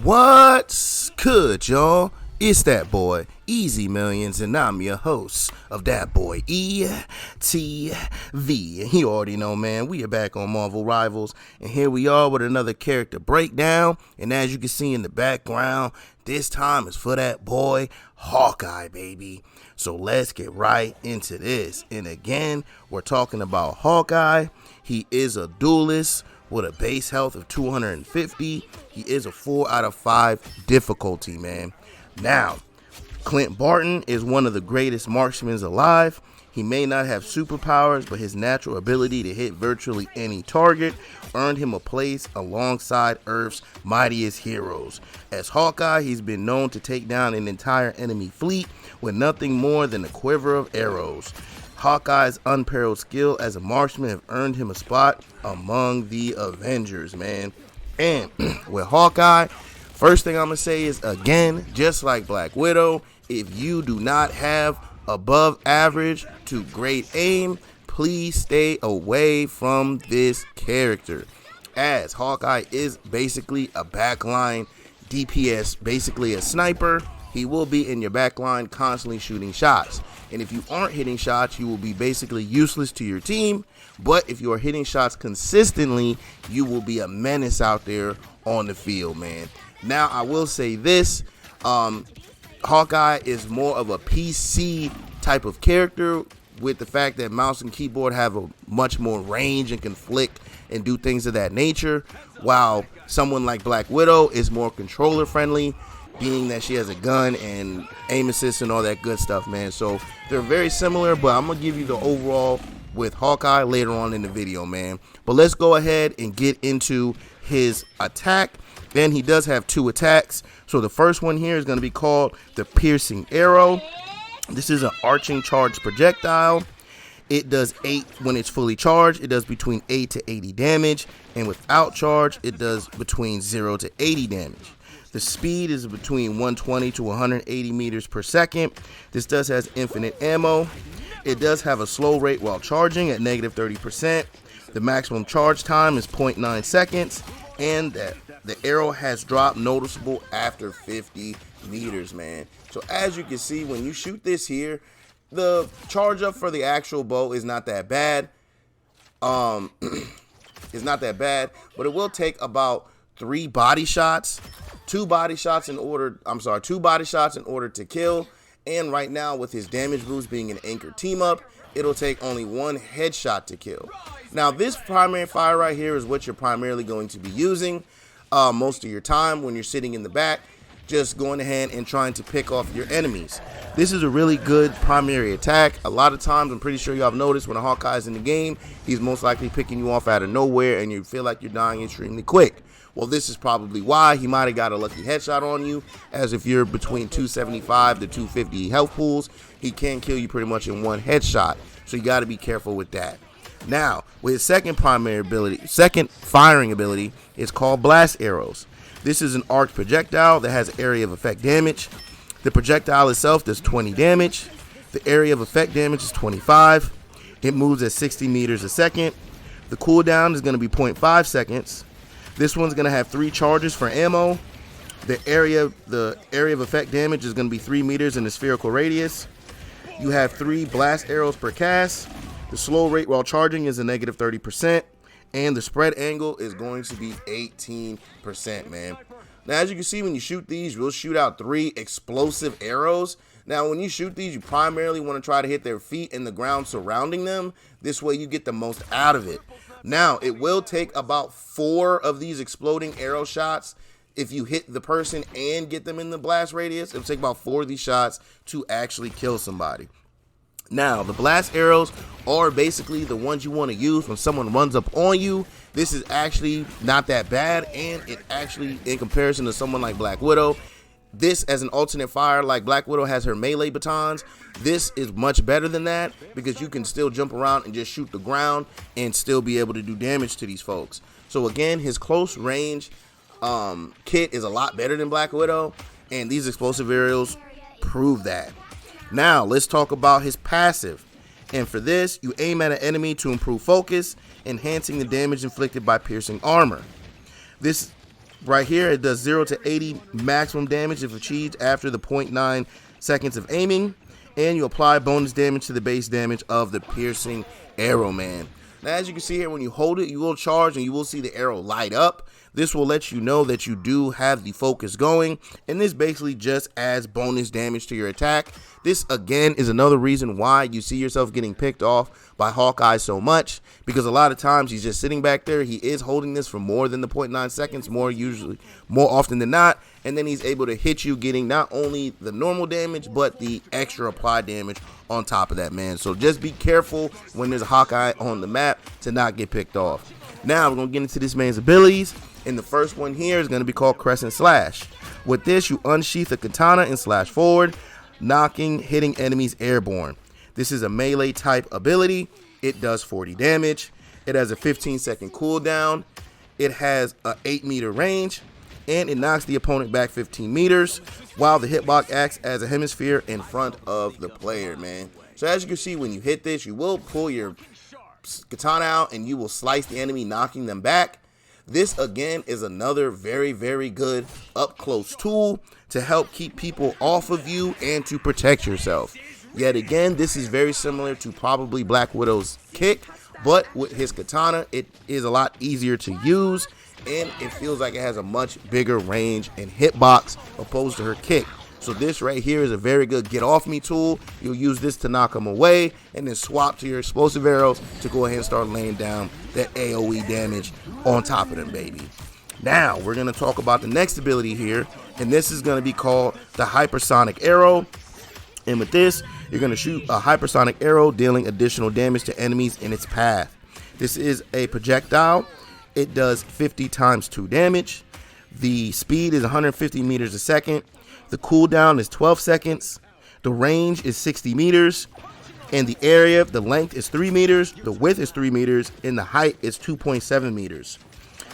What's good, y'all? It's that boy, Easy Millions, and I'm your host of That Boy ETV. You already know, man, we are back on Marvel Rivals, and here we are with another character breakdown. And as you can see in the background, this time is for that boy, Hawkeye, baby. So let's get right into this. And again, we're talking about Hawkeye. He is a duelist with a base health of 250. He is a 4 out of 5 difficulty, man. Now, Clint Barton is one of the greatest marksmen alive. He may not have superpowers, but his natural ability to hit virtually any target earned him a place alongside Earth's mightiest heroes. As Hawkeye, he's been known to take down an entire enemy fleet with nothing more than a quiver of arrows. Hawkeye's unparalleled skill as a marksman have earned him a spot among the Avengers, man. And with Hawkeye, first thing I'm going to say is, again, just like Black Widow, if you do not have above average to great aim, please stay away from this character, as Hawkeye is basically a backline DPS, basically a sniper. He will be in your backline constantly shooting shots. And if you aren't hitting shots, you will be basically useless to your team. But if you are hitting shots consistently, you will be a menace out there on the field, man. Now, I will say this. Hawkeye is more of a PC type of character, with the fact that mouse and keyboard have a much more range and can flick and do things of that nature, while someone like Black Widow is more controller friendly, being that she has a gun and aim assist and all that good stuff, man. So they're very similar, but I'm gonna give you the overall with Hawkeye later on in the video, man. But let's go ahead and get into his attack. Then he does have 2 attacks. So the first one here is going to be called the piercing arrow. This is an arching charged projectile. It does 8 when it's fully charged. It does between 8 to 80 damage, and without charge it does between 0 to 80 damage. The speed is between 120 to 180 meters per second. This does has infinite ammo. It does have a slow rate while charging at negative 30%. The maximum charge time is 0.9 seconds, and that the arrow has dropped noticeable after 50 meters, man. So as you can see, when you shoot this here, the charge up for the actual bow is not that bad. It's not that bad, but it will take about 2 body shots in order to kill. And right now, with his damage boost being an anchor team up, it'll take only 1 headshot to kill. Now, this primary fire right here is what you're primarily going to be using most of your time when you're sitting in the back, just going ahead and trying to pick off your enemies. This is a really good primary attack. A lot of times, I'm pretty sure y'all have noticed, when a Hawkeye is in the game, he's most likely picking you off out of nowhere and you feel like you're dying extremely quick. Well, this is probably why. He might have got a lucky headshot on you, as if you're between 275 to 250 health pools, he can kill you pretty much in 1 headshot. So you got to be careful with that. Now, with his second firing ability, it's called blast arrows. This is an arced projectile that has area of effect damage. The projectile itself does 20 damage. The area of effect damage is 25. It moves at 60 meters a second. The cooldown is going to be 0.5 seconds. This one's going to have 3 charges for ammo. The area of effect damage is going to be 3 meters in a spherical radius. You have 3 blast arrows per cast. The slow rate while charging is a negative 30%. And the spread angle is going to be 18%, man. Now, as you can see, when you shoot these, you'll shoot out 3 explosive arrows. Now, when you shoot these, you primarily want to try to hit their feet and the ground surrounding them. This way you get the most out of it. Now, it will take about 4 of these exploding arrow shots. If you hit the person and get them in the blast radius, it'll take about 4 of these shots to actually kill somebody. Now, the blast arrows are basically the ones you want to use when someone runs up on you. This is actually not that bad, and it actually, in comparison to someone like Black Widow, this as an alternate fire, like Black Widow has her melee batons, this is much better than that, because you can still jump around and just shoot the ground and still be able to do damage to these folks. So again, his close range kit is a lot better than Black Widow, and these explosive arrows prove that. Now, let's talk about his passive. And for this, you aim at an enemy to improve focus, enhancing the damage inflicted by piercing armor. This Right here, it does 0 to 80 maximum damage if achieved after the 0.9 seconds of aiming. And you apply bonus damage to the base damage of the piercing arrow, man. Now, as you can see here, when you hold it, you will charge and you will see the arrow light up. This will let you know that you do have the focus going, and this basically just adds bonus damage to your attack. This, again, is another reason why you see yourself getting picked off by Hawkeye so much, because a lot of times he's just sitting back there. He is holding this for more than the 0.9 seconds, more often than not, and then he's able to hit you, getting not only the normal damage, but the extra applied damage on top of that, man. So just be careful when there's a Hawkeye on the map to not get picked off. Now we're going to get into this man's abilities, and the first one here is going to be called Crescent Slash. With this, you unsheath a katana and slash forward, hitting enemies airborne. This is a melee type ability. It does 40 damage. It has a 15-second cooldown. It has an 8-meter range, and it knocks the opponent back 15 meters, while the hitbox acts as a hemisphere in front of the player, man. So as you can see, when you hit this, you will pull your katana out and you will slice the enemy, knocking them back. This, again, is another very, very good up-close tool to help keep people off of you and to protect yourself. Yet again, this is very similar to probably Black Widow's kick, but with his katana, it is a lot easier to use, and it feels like it has a much bigger range and hitbox opposed to her kick. So this right here is a very good get off me tool. You'll use this to knock them away and then swap to your explosive arrows to go ahead and start laying down that AoE damage on top of them, baby. Now we're going to talk about the next ability here, and this is going to be called the Hypersonic Arrow. And with this, you're going to shoot a hypersonic arrow, dealing additional damage to enemies in its path. This is a projectile. It does 50 times 2 damage. The speed is 150 meters a second. The cooldown is 12 seconds. The range is 60 meters. And the area, the length is 3 meters. The width is 3 meters. And the height is 2.7 meters.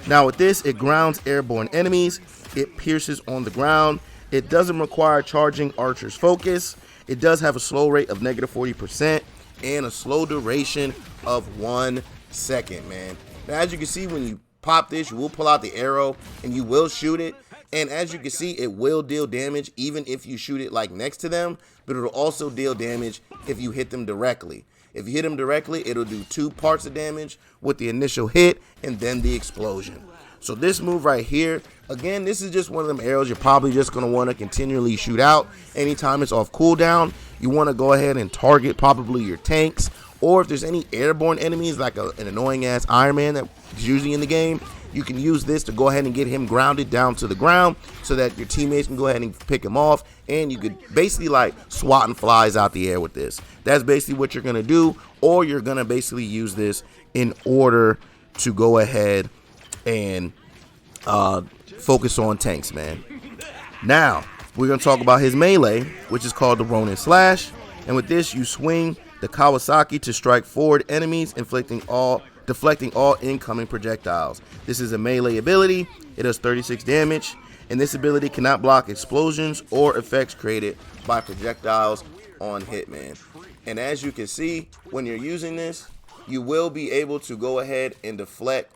Now with this, it grounds airborne enemies. It pierces on the ground. It doesn't require charging Archer's focus. It does have a slow rate of -40% and a slow duration of 1 second, man. Now, as you can see, when you pop this, you will pull out the arrow and you will shoot it. And as you can see, it will deal damage even if you shoot it like next to them, but it'll also deal damage if you hit them directly. If you hit them directly, it'll do 2 parts of damage with the initial hit and then the explosion. So this move right here, again, this is just one of them arrows you're probably just going to want to continually shoot out. Anytime it's off cooldown, you want to go ahead and target probably your tanks, or if there's any airborne enemies like an annoying ass Iron Man that's usually in the game, you can use this to go ahead and get him grounded down to the ground so that your teammates can go ahead and pick him off, and you could basically like swatting flies out the air with this. That's basically what you're going to do, or you're going to basically use this in order to go ahead and focus on tanks, man. Now we're going to talk about his melee, which is called the Ronin Slash, and with this you swing the Kawasaki to strike forward enemies, deflecting all incoming projectiles. This is a melee ability. It does 36 damage, and this ability cannot block explosions or effects created by projectiles on hit, man. And as you can see, when you're using this, you will be able to go ahead and deflect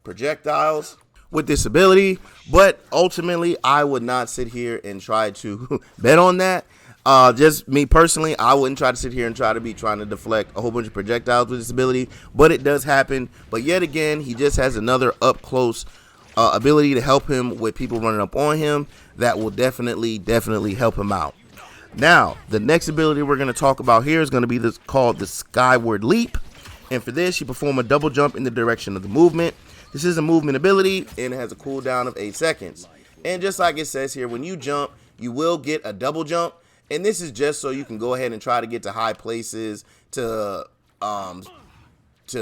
projectiles with this ability, but ultimately I would not sit here and try to bet on that. Just me personally, I wouldn't try to sit here and trying to deflect a whole bunch of projectiles with this ability, but it does happen. But yet again, he just has another up close ability to help him with people running up on him that will definitely help him out. Now the next ability we're going to talk about here is going to be called the Skyward Leap, and for this you perform a double jump in the direction of the movement. This is a movement ability and it has a cooldown of 8 seconds. And just like it says here, when you jump, you will get a double jump. And this is just so you can go ahead and try to get to high places, to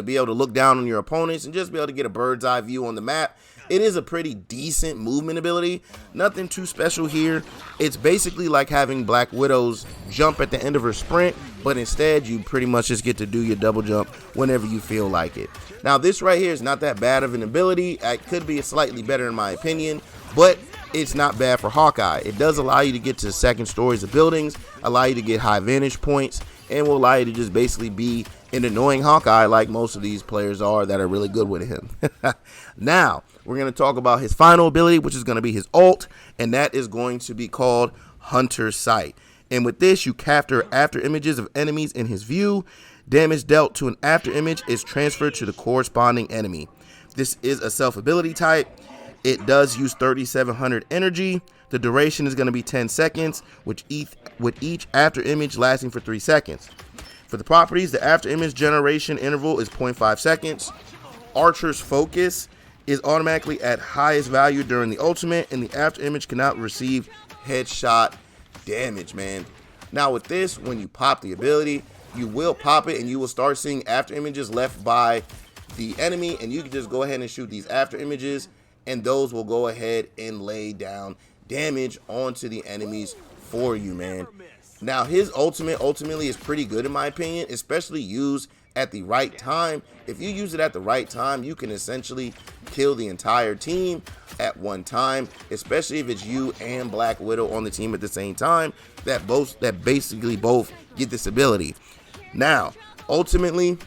be able to look down on your opponents and just be able to get a bird's eye view on the map. It is a pretty decent movement ability. Nothing too special here. It's basically like having Black Widow's jump at the end of her sprint, but instead you pretty much just get to do your double jump whenever you feel like it. Now this right here is not that bad of an ability. It could be slightly better in my opinion, but it's not bad for Hawkeye. It does allow you to get to second stories of buildings, allow you to get high vantage points, and will allow you to just basically be and annoying Hawkeye like most of these players are that are really good with him. Now, we're going to talk about his final ability, which is going to be his ult, and that is going to be called Hunter's Sight. And with this, you capture after images of enemies in his view. Damage dealt to an after image is transferred to the corresponding enemy. This is a self-ability type. It does use 3700 energy. The duration is going to be 10 seconds, with each after image lasting for 3 seconds. For the properties, the after image generation interval is 0.5 seconds. Archer's focus is automatically at highest value during the ultimate, and the after image cannot receive headshot damage, man. Now with this, when you pop the ability, you will pop it and you will start seeing after images left by the enemy, and you can just go ahead and shoot these after images, and those will go ahead and lay down damage onto the enemies for you, man. Now his ultimately is pretty good in my opinion, especially used at the right time. If you use it at the right time, you can essentially kill the entire team at one time, especially if it's you and Black Widow on the team at the same time, that basically both get this ability. Now, ultimately,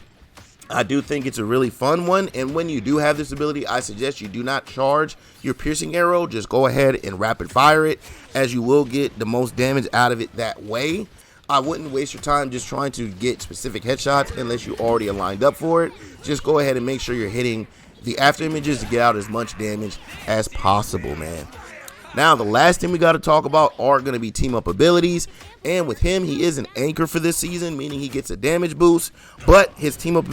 I do think it's a really fun one, and when you do have this ability, I suggest you do not charge your piercing arrow. Just go ahead and rapid fire it, as you will get the most damage out of it that way. I wouldn't waste your time just trying to get specific headshots unless you already are lined up for it. Just go ahead and make sure you're hitting the after images to get out as much damage as possible, man. Now, the last thing we got to talk about are going to be team up abilities. And with him, he is an anchor for this season, meaning he gets a damage boost. But his team up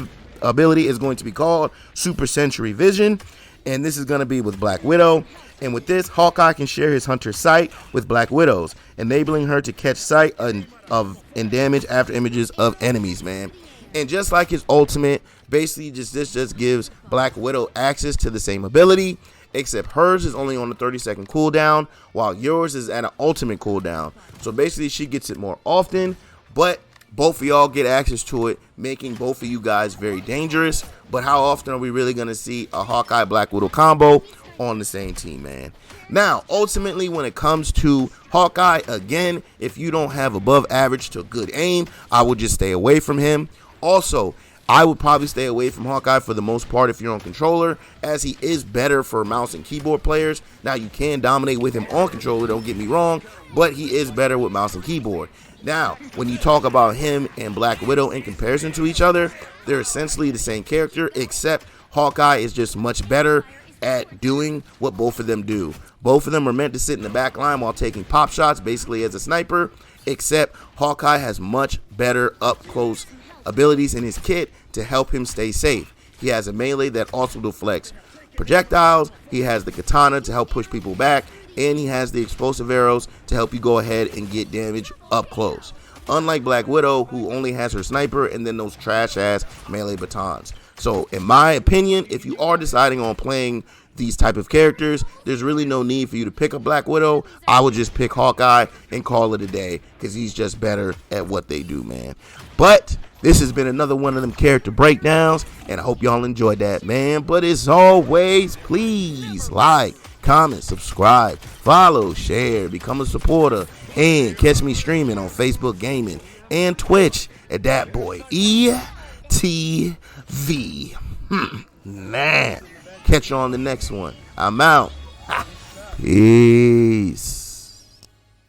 ability is going to be called Super Sensory Vision. And this is going to be with Black Widow. And with this, Hawkeye can share his Hunter's Sight with Black Widow's, enabling her to catch sight of and damage after images of enemies, man. And just like his ultimate, basically this just gives Black Widow access to the same ability, except hers is only on a 30-second cooldown, while yours is at an ultimate cooldown. So basically she gets it more often, but both of y'all get access to it, making both of you guys very dangerous. But how often are we really going to see a Hawkeye Black Widow combo on the same team, man? Now, ultimately, when it comes to Hawkeye, again, if you don't have above average to good aim, I would just stay away from him. Also, I would probably stay away from Hawkeye for the most part if you're on controller, as he is better for mouse and keyboard players. Now, you can dominate with him on controller, don't get me wrong, but he is better with mouse and keyboard. Now, when you talk about him and Black Widow in comparison to each other, they're essentially the same character, except Hawkeye is just much better at doing what both of them do. Both of them are meant to sit in the back line while taking pop shots, basically as a sniper, except Hawkeye has much better up-close abilities in his kit to help him stay safe. He has a melee that also deflects projectiles, he has the katana to help push people back, and he has the explosive arrows to help you go ahead and get damage up close. Unlike Black Widow, who only has her sniper and then those trash-ass melee batons. So, in my opinion, if you are deciding on playing these type of characters, there's really no need for you to pick a Black Widow. I would just pick Hawkeye and call it a day, because he's just better at what they do, man. But this has been another one of them character breakdowns, and I hope y'all enjoyed that, man. But as always, please like, comment, subscribe, follow, share, become a supporter, and catch me streaming on Facebook Gaming and Twitch at that boy ETV. Man, catch you on the next one. I'm out. Peace.